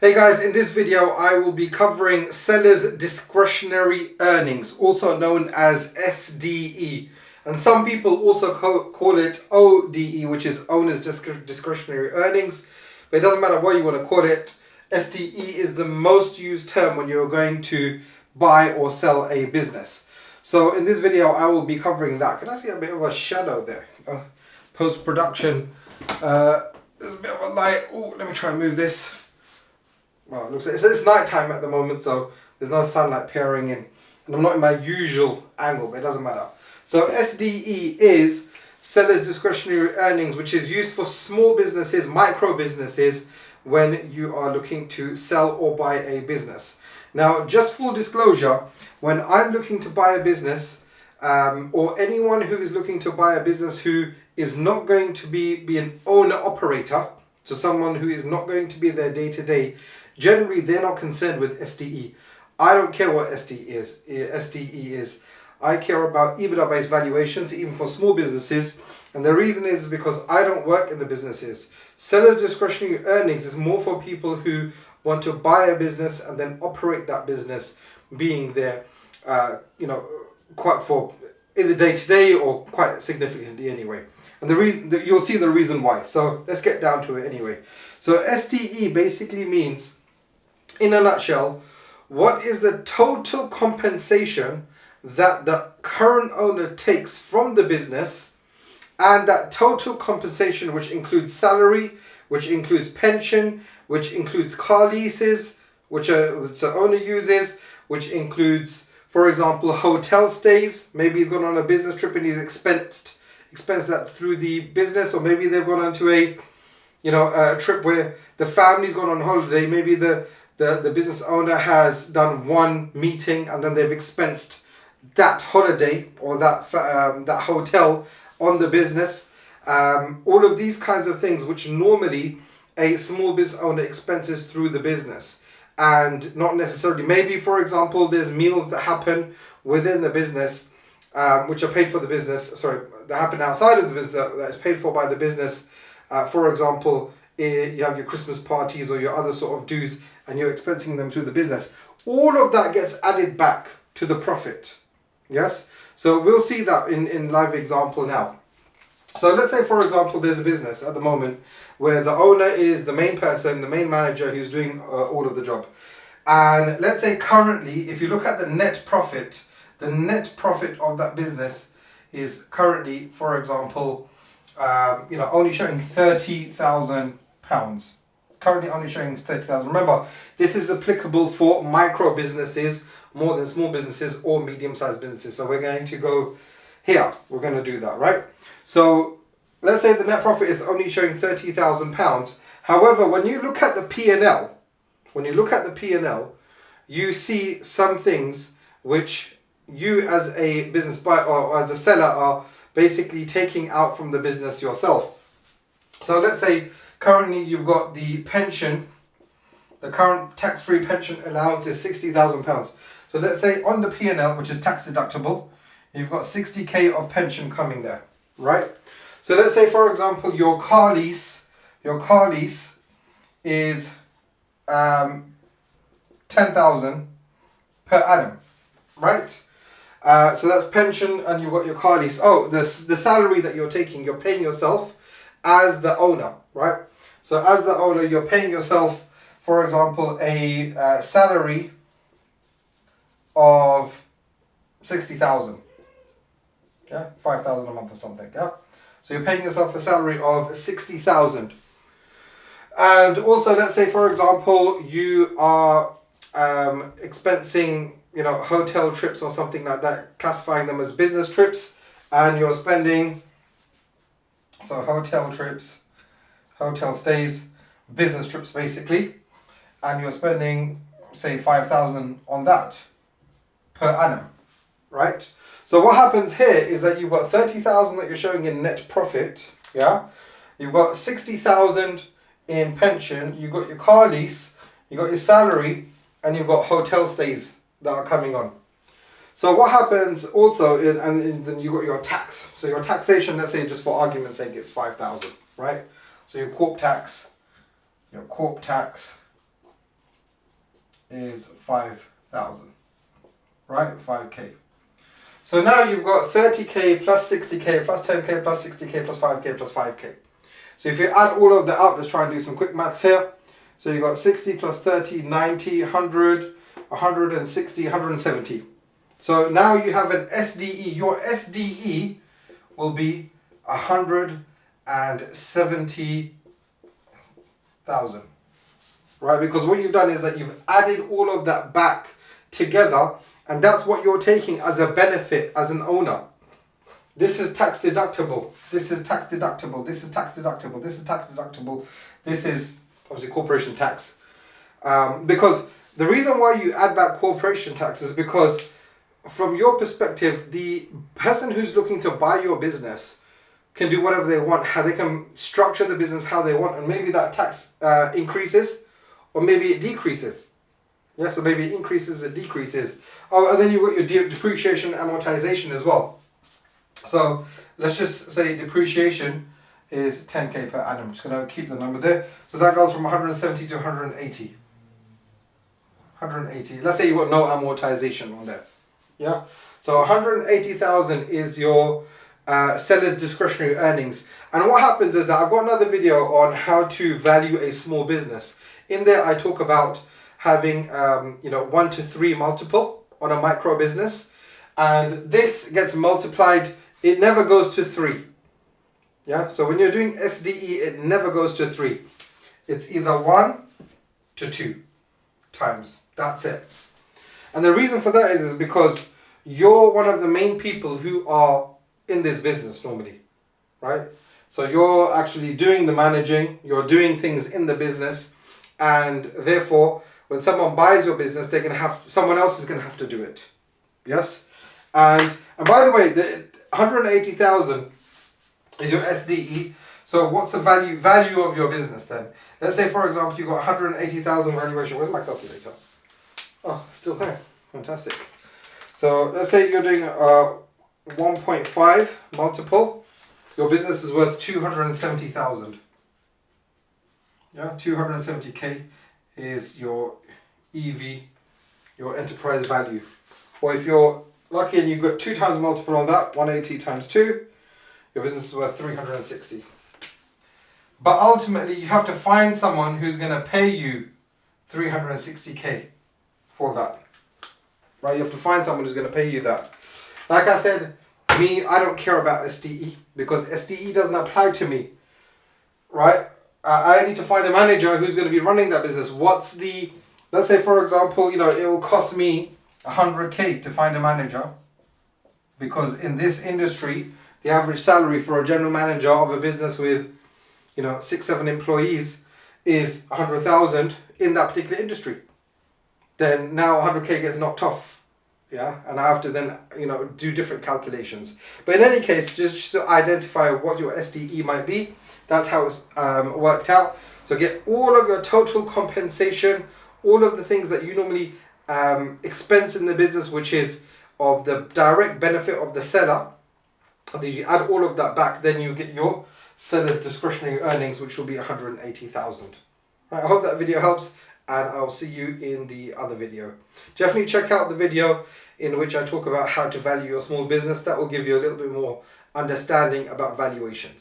Hey guys, in this video I will be covering sellers' discretionary earnings, also known as SDE. And some people also call it ODE, which is owner's discretionary earnings. But it doesn't matter what you want to call it. SDE is the most used term when you're going to buy or sell a business. So in this video I will be covering that. Can I see a bit of a shadow there? Post-production. There's a bit of a light. Oh, let me try and move this. Well, it looks like it's night time at the moment, so there's no sunlight peering in. And I'm not in my usual angle, but it doesn't matter. So SDE is seller's discretionary earnings, which is used for small businesses, micro businesses, when you are looking to sell or buy a business. Now, just full disclosure, when I'm looking to buy a business, or anyone who is looking to buy a business who is not going to be an owner-operator, so someone who is not going to be there day to day, generally they're not concerned with SDE. I don't care what SDE is. I care about EBITDA-based valuations, even for small businesses. And the reason is because I don't work in the businesses. Seller's discretionary earnings is more for people who want to buy a business and then operate that business, being there, quite for in the day-to-day or quite significantly anyway. And the reason that you'll see the reason why. So let's get down to it anyway. So SDE basically means, in a nutshell, what is the total compensation that the current owner takes from the business, and that total compensation which includes salary, which includes pension, which includes car leases, which the owner uses, which includes, for example, hotel stays. Maybe he's gone on a business trip and he's expense that through the business, or maybe they've gone onto a trip where the family's gone on holiday. Maybe the business owner has done one meeting and then they've expensed that holiday or that hotel on the business. All of these kinds of things which normally a small business owner expenses through the business, and not necessarily, maybe for example there's meals that happen within the business which are paid for the business, that happen outside of the business that is paid for by the business. For example, you have your Christmas parties or your other sort of dues and you're expensing them through the business. All of that gets added back to the profit. Yes? So we'll see that in live example now. So let's say, for example, there's a business at the moment where the owner is the main person, the main manager who's doing all of the job. And let's say currently, if you look at the net profit of that business is currently, for example, only showing £30,000. Currently only showing 30,000. Remember, this is applicable for micro businesses more than small businesses or medium-sized businesses. So we're going to go here. We're going to do that, right? So let's say the net profit is only showing £30,000. However, when you look at the P&L, you see some things which you as a business buyer or as a seller are basically taking out from the business yourself. So let's say currently you've got the pension, the current tax-free pension allowance is £60,000. So let's say on the P&L, which is tax deductible, you've got 60k of pension coming there, right? So let's say, for example, your car lease is 10,000 per annum, right? So that's pension, and you've got your car lease. Oh, the salary that you're taking, you're paying yourself as the owner, right? So as the owner, you're paying yourself, for example, a salary of 60,000. Yeah, 5,000 a month or something. Yeah, so you're paying yourself a salary of 60,000. And also, let's say, for example, you are expensing, hotel trips or something like that, classifying them as business trips, and you're spending, so hotel trips, hotel stays, business trips basically, and you're spending, say, 5,000 on that per annum, right? So what happens here is that you've got 30,000 that you're showing in net profit, yeah? You've got 60,000 in pension, you've got your car lease, you've got your salary, and you've got hotel stays that are coming on. So what happens also, and then you've got your tax. So your taxation, let's say just for argument's sake, it's 5,000, right? So your corp tax, is 5,000, right? 5k. So now you've got 30k plus 60k plus 10k plus 60k plus 5k plus 5k. So if you add all of that up, let's try and do some quick maths here. So you've got 60 plus 30, 90, 100, 160, 170. So now you have an SDE. Your SDE will be 170,000. Right? Because what you've done is that you've added all of that back together, and that's what you're taking as a benefit as an owner. This is tax deductible. This is tax deductible. This is tax deductible. This is tax deductible. This is obviously corporation tax. Because the reason why you add back corporation tax is because from your perspective, the person who's looking to buy your business can do whatever they want, how they can structure the business how they want, and maybe that tax increases or maybe it decreases. Yeah, so maybe it increases, it decreases. Oh, and then you've got your depreciation and amortization as well. So let's just say depreciation is 10k per annum. I'm just going to keep the number there. So that goes from 170 to 180. 180. Let's say you've got no amortization on there. Yeah. So 180,000 is your seller's discretionary earnings. And what happens is that I've got another video on how to value a small business. In there I talk about having 1 to 3 multiple on a micro business, and this gets multiplied. It never goes to 3. Yeah, so when you're doing SDE, it never goes to 3. It's either 1 to 2 times. That's it. And the reason for that is because you're one of the main people who are in this business normally, right? So you're actually doing the managing, you're doing things in the business, and therefore when someone buys your business, they're going to have, someone else is going to have to do it. Yes? And by the way, the 180,000 is your SDE. So what's the value of your business then? Let's say, for example, you've got 180,000 valuation. Where's my calculator? Oh, still there. Fantastic. So let's say you're doing 1.5 multiple. Your business is worth 270,000. Yeah, 270k is your EV, your enterprise value. Or if you're lucky and you've got 2 times multiple on that, 180 times 2, your business is worth 360. But ultimately, you have to find someone who's going to pay you 360k for that. Right? You have to find someone who's going to pay you that. Like I said, me, I don't care about SDE because SDE doesn't apply to me. Right? I need to find a manager who's going to be running that business. What's the, let's say for example, it will cost me 100k to find a manager, because in this industry, the average salary for a general manager of a business with 6-7 employees is 100,000 in that particular industry. Then now 100k gets knocked off, yeah, and I have to then do different calculations. But in any case, just to identify what your SDE might be, that's how it's worked out. So get all of your total compensation, all of the things that you normally expense in the business, which is of the direct benefit of the seller. And then you add all of that back, then you get your seller's discretionary earnings, which will be 180,000. Right, I hope that video helps, and I'll see you in the other video. Definitely check out the video in which I talk about how to value your small business. That will give you a little bit more understanding about valuations.